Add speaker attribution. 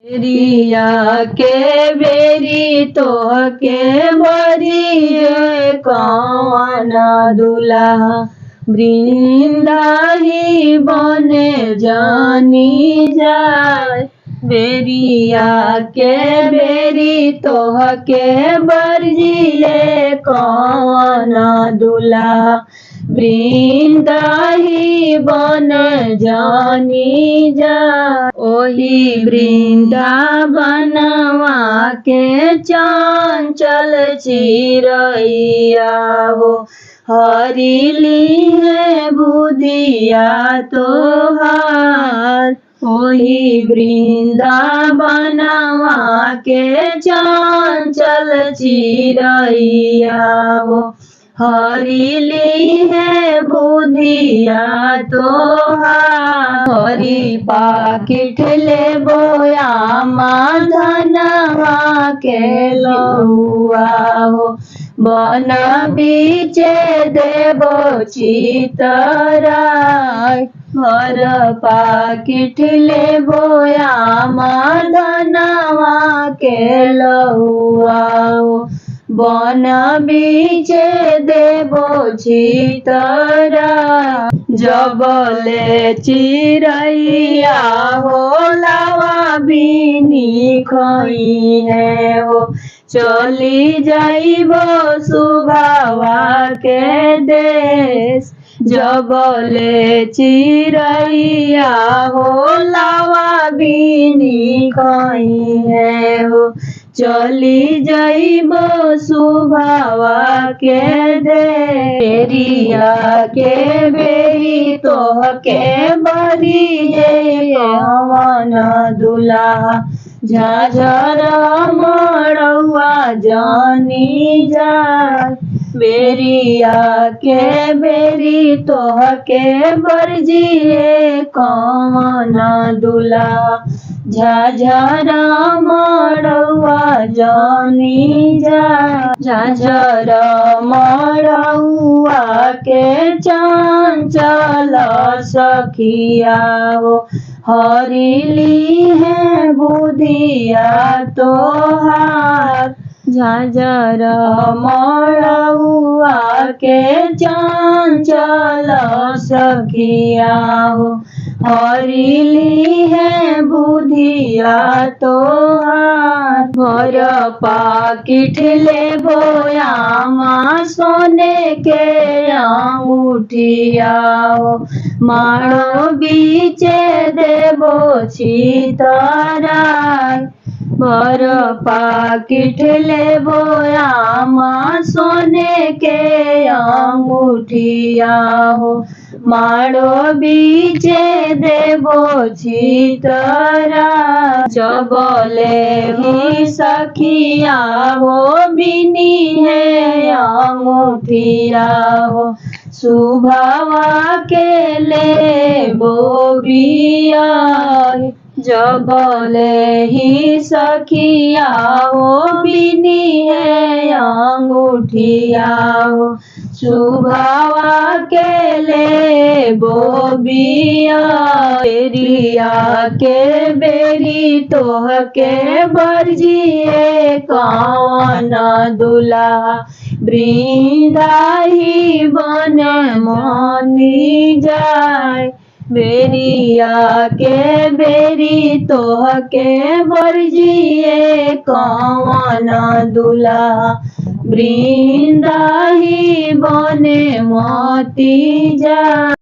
Speaker 1: रिया के बेरी तो के बरिए कौन दुल्हा वृंदाही बने जानी जाय। बेरिया के बेरी तो के बरिए कौन दुल्हा वृंदाही बन जानी जाय। ओही वृंदावनवा के चंचल चिरैया हो हरिली है बुधिया तोहार। ओही वृंदावनवा के चंचल चिरैया हो हरिली है बुधिया तोहार। हरि पाकिट ले बोया धनवा के लौआ हो बन बीचे देवो चितराय। हर पाकिट ले बोया धनवा के लौआ हो बन बीचे देवो चितराय। जबले चिरैया हो लावा बिनी खई है हो चली जाइबो सुभावा के देश। जबले चिरैया हो लावा बिनी खई है हो चली जाइबो सुभावा के दे। बेरिया के बेरी तो के बरिए कौन दुल्हा झाझर मड़ुआ जानी जाय। बेरिया के बेरी तो के बरिए कौन दुल्हा झाझर मड़ुआ जानी जाय। झाझर मड़ुआ के चंचल सखिया हो हरिली है बुधिया तोहार। झाझर मड़ुआ के चंचल सखिया हो हरिली है बुधिया तोहार। भर पाकिट ले बोया सोने के अंगूठिया हो मारो बीचे देवो चितराय। भर पाकिट ले बोया सोने के अंगूठिया हो मारो बीचे देवो चितराय। जबले ही सखिया हो बिनी है अंगूठिया हो सुभावा के ले बोबिया। जबले ही सखिया हो बिनी है अंगूठिया हो सुभावा के ले बोबिया। बेरिया के बेरी तो के बरिए कौन दुल्हा वृंदाही बन मानी जाय। बेरिया के बेरी तो के बरिए कौन दुल्हा वृंदाही बने मोती जाय।